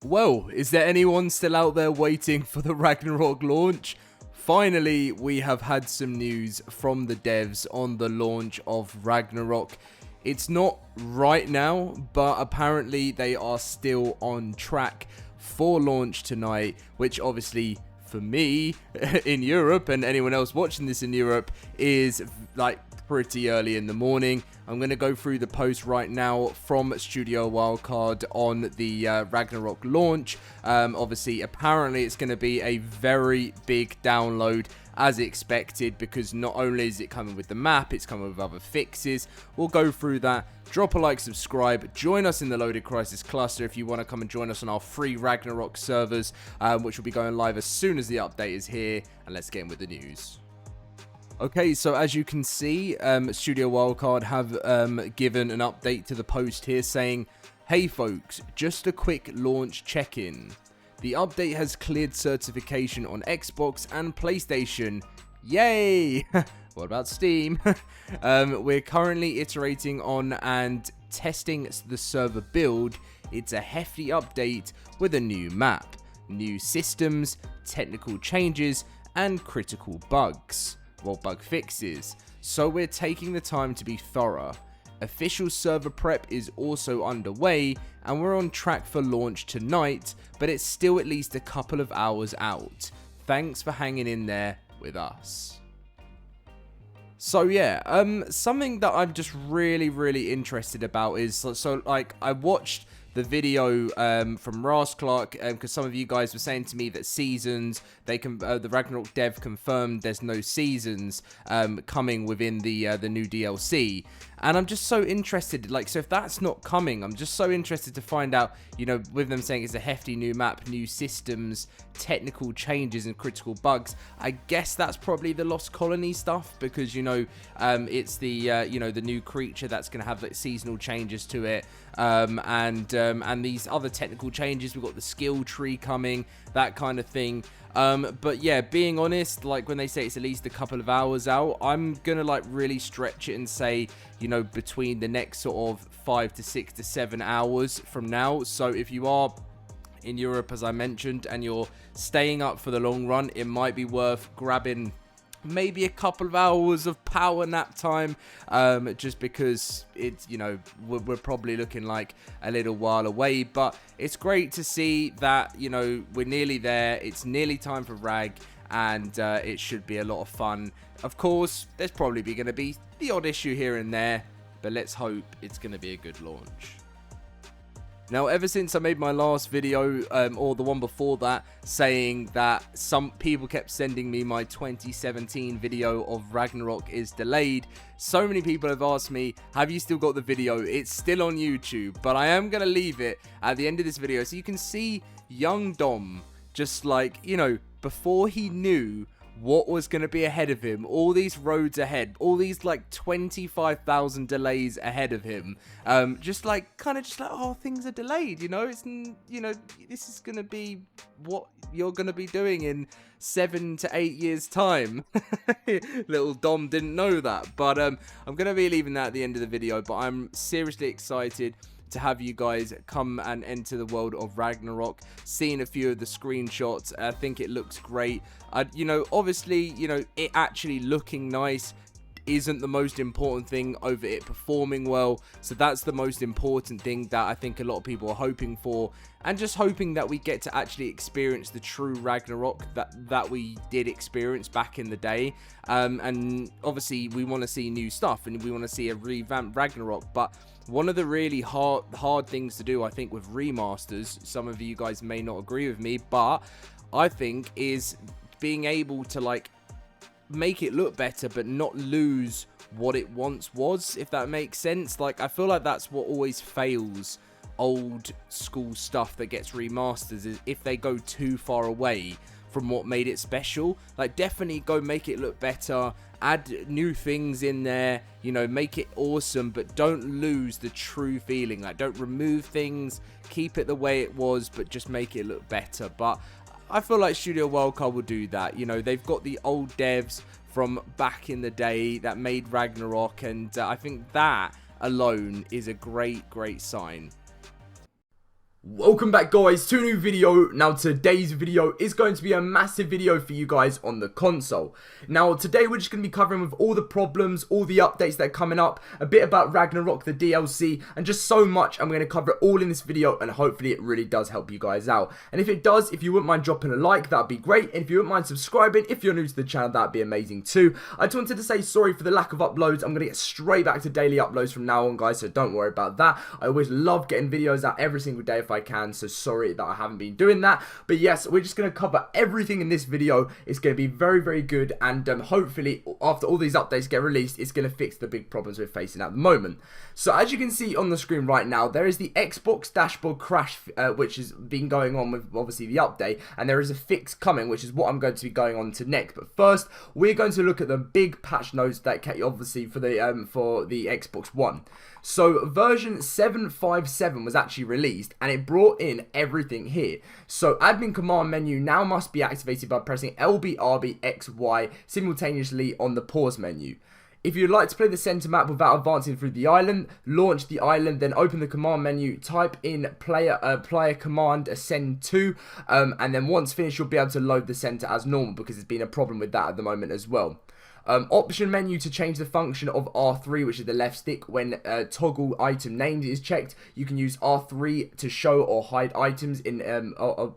Well, is there anyone still out there waiting for the Ragnarok launch? Finally, we have had some news from the devs on the launch of Ragnarok. It's not right now, but apparently they are still on track for launch tonight, which obviously for me in Europe and anyone else watching this in Europe is like pretty early in the morning. I'm going to go through the post right now from Studio Wildcard on the Ragnarok launch. Obviously, apparently it's going to be a very big download as expected, because not only is it coming with the map, it's coming with other fixes. We'll go through that. Drop a like, subscribe, join us in the LoadedCrysis cluster if you want to come and join us on our free Ragnarok servers, which will be going live as soon as the update is here. And let's get in with the news. Okay, so as you can see, Studio Wildcard have given an update to the post here saying, "Hey folks, just a quick launch check-in. The update has cleared certification on Xbox and PlayStation. Yay!" What about Steam? We're currently iterating on and testing the server build. It's a hefty update with a new map, new systems, technical changes, and critical bugs. Well, bug fixes. So we're taking the time to be thorough. Official server prep is also underway, and we're on track for launch tonight, but it's still at least a couple of hours out. Thanks for hanging in there with us. So yeah, something that I'm just really interested about is, so like, I watched the video from Ras Clark, because some of you guys were saying to me that seasons, the Ragnarok dev confirmed there's no seasons coming within the new DLC. And I'm just so interested, like, so if that's not coming, I'm just so interested to find out, you know, with them saying it's a hefty new map, new systems, technical changes and critical bugs. I guess that's probably the Lost Colony stuff, because, you know, it's the, you know, the new creature that's going to have like seasonal changes to it. And these other technical changes, we've got the skill tree coming, that kind of thing. But yeah, being honest, like when they say it's at least a couple of hours out, I'm gonna like really stretch it and say, you know, between the next sort of 5 to 6 to 7 hours from now. So if you are in Europe, as I mentioned, and you're staying up for the long run, it might be worth grabbing maybe a couple of hours of power nap time, just because it's, you know, we're probably looking like a little while away. But it's great to see that, you know, we're nearly there. It's nearly time for Rag, and it should be a lot of fun. Of course, there's probably going to be the odd issue here and there, but let's hope it's going to be a good launch. Now, ever since I made my last video, or the one before that, saying that some people kept sending me my 2017 video of Ragnarok is delayed, so many people have asked me, have you still got the video? It's still on YouTube, but I am going to leave it at the end of this video so you can see young Dom, just like, you know, before he knew what was going to be ahead of him, all these roads ahead, all these like 25,000 delays ahead of him, just like kind of just like, oh, things are delayed, you know, it's, you know, this is going to be what you're going to be doing in 7 to 8 years time. Little Dom didn't know that, but I'm going to be leaving that at the end of the video. But I'm seriously excited to have you guys come and enter the world of Ragnarok. Seeing a few of the screenshots, I think it looks great. You know, obviously, you know, it actually looking nice isn't the most important thing over it performing well. So that's the most important thing that I think a lot of people are hoping for, and just hoping that we get to actually experience the true Ragnarok that we did experience back in the day. And obviously we want to see new stuff, and we want to see a revamped Ragnarok. But one of the really hard things to do, I think, with remasters, some of you guys may not agree with me, but I think is being able to like make it look better but not lose what it once was, if that makes sense. Like, I feel like that's what always fails old school stuff that gets remasters, is if they go too far away from what made it special. Like, definitely go make it look better, add new things in there, you know, make it awesome, but don't lose the true feeling. Like, don't remove things, keep it the way it was, but just make it look better. But I feel like Studio Wildcard will do that. You know, they've got the old devs from back in the day that made Ragnarok, and I think that alone is a great sign. Welcome back guys to a new video. Now today's video is going to be a massive video for you guys on the console. Now today we're just going to be covering with all the problems, all the updates that are coming up, a bit about Ragnarok, the DLC, and just so much. I'm going to cover it all in this video and hopefully it really does help you guys out. And if it does, if you wouldn't mind dropping a like, that'd be great. And if you wouldn't mind subscribing, if you're new to the channel, that'd be amazing too. I just wanted to say sorry for the lack of uploads. I'm going to get straight back to daily uploads from now on guys, so don't worry about that. I always love getting videos out every single day if I can, so sorry that I haven't been doing that. But yes, we're just going to cover everything in this video. It's going to be very good, and hopefully after all these updates get released, it's going to fix the big problems we're facing at the moment. So as you can see on the screen right now, there is the Xbox dashboard crash which has been going on with obviously the update, and there is a fix coming, which is what I'm going to be going on to next. But first we're going to look at the big patch notes that obviously for the Xbox One. So version 7.57 was actually released, and it brought in everything here. So admin command menu now must be activated by pressing LB, RB, X, Y simultaneously on the pause menu. If you'd like to play the center map without advancing through the island, launch the island, then open the command menu, type in player command ascend to, and then once finished you'll be able to load the center as normal, because there's been a problem with that at the moment as well. Option menu to change the function of R3, which is the left stick. When toggle item names is checked, you can use R3 to show or hide items in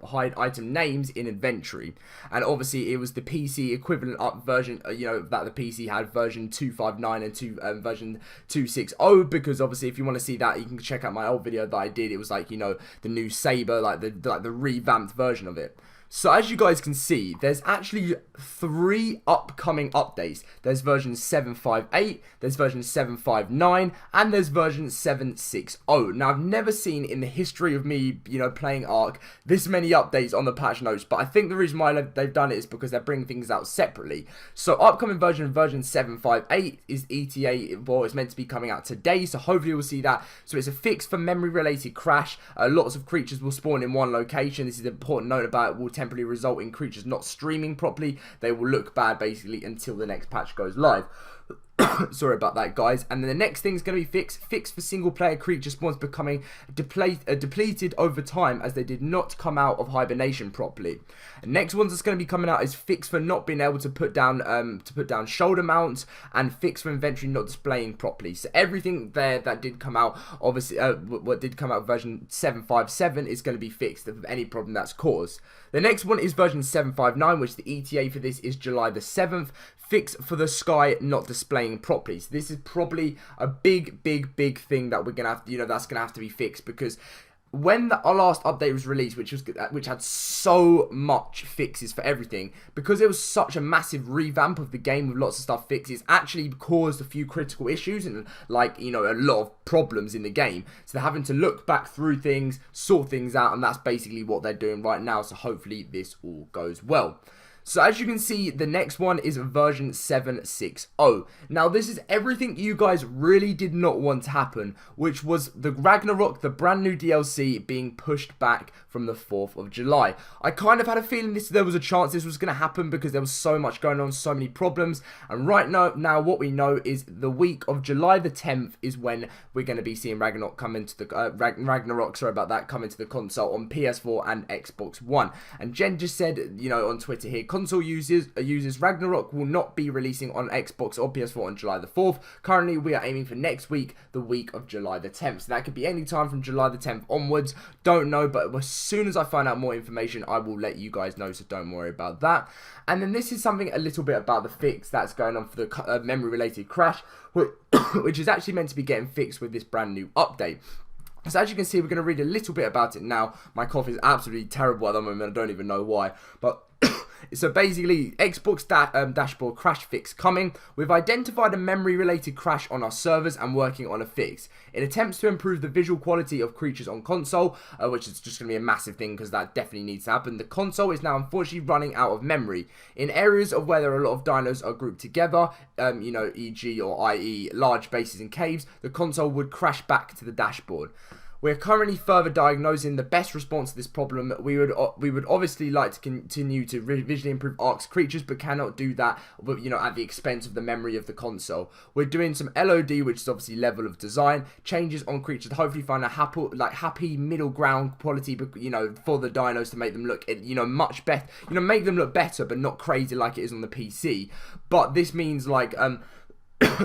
hide item names in inventory. And obviously it was the PC equivalent up version, that the PC had version 259 and version 260, because obviously if you want to see that, you can check out my old video that I did. It was like, the new Saber, like the revamped version of it. So as you guys can see, there's actually 3 upcoming updates. There's version 7.58, there's version 7.59, and there's version 7.60. Now I've never seen in the history of me, playing ARK, this many updates on the patch notes, but I think the reason why they've done it is because they're bringing things out separately. So upcoming version 7.58 is ETA, well, it's meant to be coming out today, so hopefully we'll see that. So it's a fix for memory related crash. Lots of creatures will spawn in one location. This is an important note about it. Will temporarily result in creatures not streaming properly. They will look bad basically until the next patch goes live. Sorry about that guys. And then the next thing is going to be fixed for single player creature spawns becoming depleted over time, as they did not come out of hibernation properly. The next ones that's going to be coming out is fixed for not being able to put down shoulder mounts, and fixed for inventory not displaying properly. So everything there that did come out, obviously what did come out version 7.57 is going to be fixed of any problem that's caused. The next one is version 7.59, which the ETA for this is July the 7th. Fix for the sky not displaying properly. So this is probably a big thing that we're gonna have to, that's gonna have to be fixed, because when our last update was released, which had so much fixes for everything, because it was such a massive revamp of the game with lots of stuff fixed, it's actually caused a few critical issues and a lot of problems in the game. So they're having to look back through things, sort things out, and that's basically what they're doing right now. So hopefully this all goes well. So as you can see, the next one is version 7.60. Now this is everything you guys really did not want to happen, which was the Ragnarok, the brand new DLC, being pushed back from the 4th of July. I kind of had a feeling there was a chance this was going to happen, because there was so much going on, so many problems. And right now what we know is the week of July the 10th is when we're going to be seeing Ragnarok come into the come into the console on PS4 and Xbox One. And Jen just said, on Twitter here, console users Ragnarok will not be releasing on Xbox or PS4 on July the 4th. Currently, we are aiming for next week, the week of July the 10th. So that could be any time from July the 10th onwards. Don't know, but as soon as I find out more information, I will let you guys know, so don't worry about that. And then this is something a little bit about the fix that's going on for the memory-related crash, which is actually meant to be getting fixed with this brand new update. So as you can see, we're going to read a little bit about it now. My cough is absolutely terrible at the moment. I don't even know why, but so basically, Xbox dashboard crash fix coming. We've identified a memory-related crash on our servers and working on a fix. In attempts to improve the visual quality of creatures on console, which is just going to be a massive thing because that definitely needs to happen, the console is now unfortunately running out of memory. In areas of where there are a lot of dinos are grouped together, e.g. or i.e. large bases and caves, the console would crash back to the dashboard. We're currently further diagnosing the best response to this problem. We would obviously like to continue to visually improve ARK's creatures, but cannot do that, you know, at the expense of the memory of the console. We're doing some LOD, which is obviously level of design, changes on creatures to hopefully find a happy middle ground quality, you know, for the dinos to make them look, you know, much better, you know, make them look better, but not crazy like it is on the PC. But this means like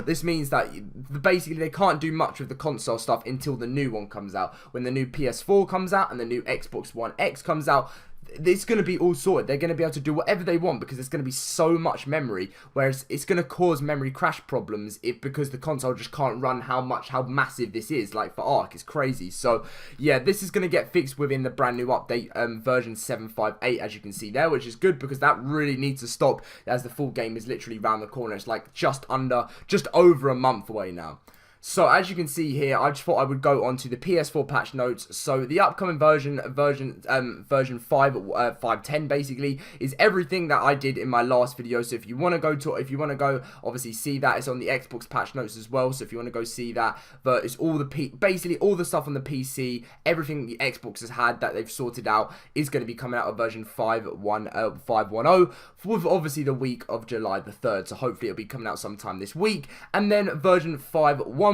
this means that basically they can't do much with the console stuff until the new one comes out. When the new PS4 comes out and the new Xbox One X comes out, it's going to be all sorted. They're going to be able to do whatever they want because there's going to be so much memory, whereas it's going to cause memory crash problems because the console just can't run how massive this is. Like for ARK, it's crazy. So yeah, this is going to get fixed within the brand new update, version 7.5.8, as you can see there, which is good because that really needs to stop as the full game is literally around the corner. It's like just over a month away now. So as you can see here, I just thought I would go on to the PS4 patch notes. So the upcoming version 5.10 basically is everything that I did in my last video. So if you want to go obviously see that, it's on the Xbox patch notes as well. So if you want to go see that, but it's all basically all the stuff on the PC, everything the Xbox has had that they've sorted out is going to be coming out of version 5.10 with obviously the week of July the 3rd. So hopefully it'll be coming out sometime this week, and then version 5.11,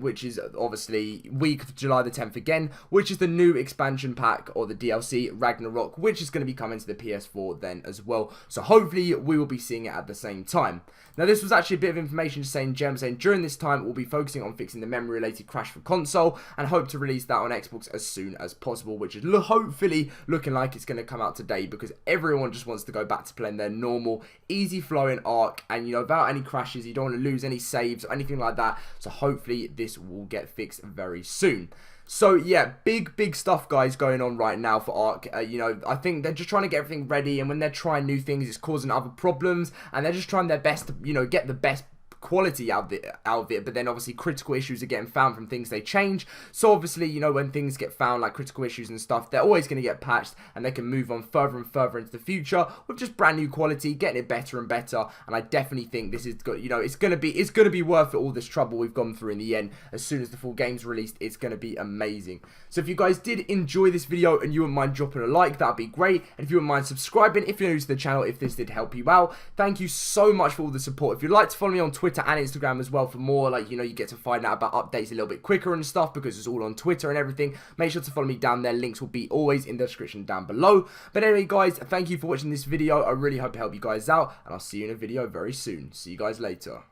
which is obviously week of July the 10th again, which is the new expansion pack or the DLC Ragnarok, which is going to be coming to the PS4 then as well. So hopefully we will be seeing it at the same time. Now this was actually a bit of information just saying during this time we'll be focusing on fixing the memory related crash for console and hope to release that on Xbox as soon as possible, which is hopefully looking like it's going to come out today because everyone just wants to go back to playing their normal easy flowing ARK, and you know, without any crashes. You don't want to lose any saves or anything like that. So hopefully this will get fixed very soon. So yeah, big stuff guys going on right now for ARK. You know, I think they're just trying to get everything ready, and when they're trying new things, it's causing other problems, and they're just trying their best to, you know, get the best quality out of it, but then obviously critical issues are getting found from things they change. So obviously, you know, when things get found like critical issues and stuff, they're always going to get patched, and they can move on further and further into the future with just brand new quality, getting it better and better. And I definitely think this is good, you know, it's gonna be worth it, all this trouble we've gone through in the end. As soon as the full game's released, it's gonna be amazing. So if you guys did enjoy this video and you wouldn't mind dropping a like, that'd be great. And if you wouldn't mind subscribing if you're new to the channel, if this did help you out, thank you so much for all the support. If you'd like to follow me on Twitter and Instagram as well for more, like, you know, you get to find out about updates a little bit quicker and stuff because it's all on Twitter and everything. Make sure to follow me down there. Links will be always in the description down below. But anyway guys, thank you for watching this video. I really hope to help you guys out, and I'll see you in a video very soon. See you guys later.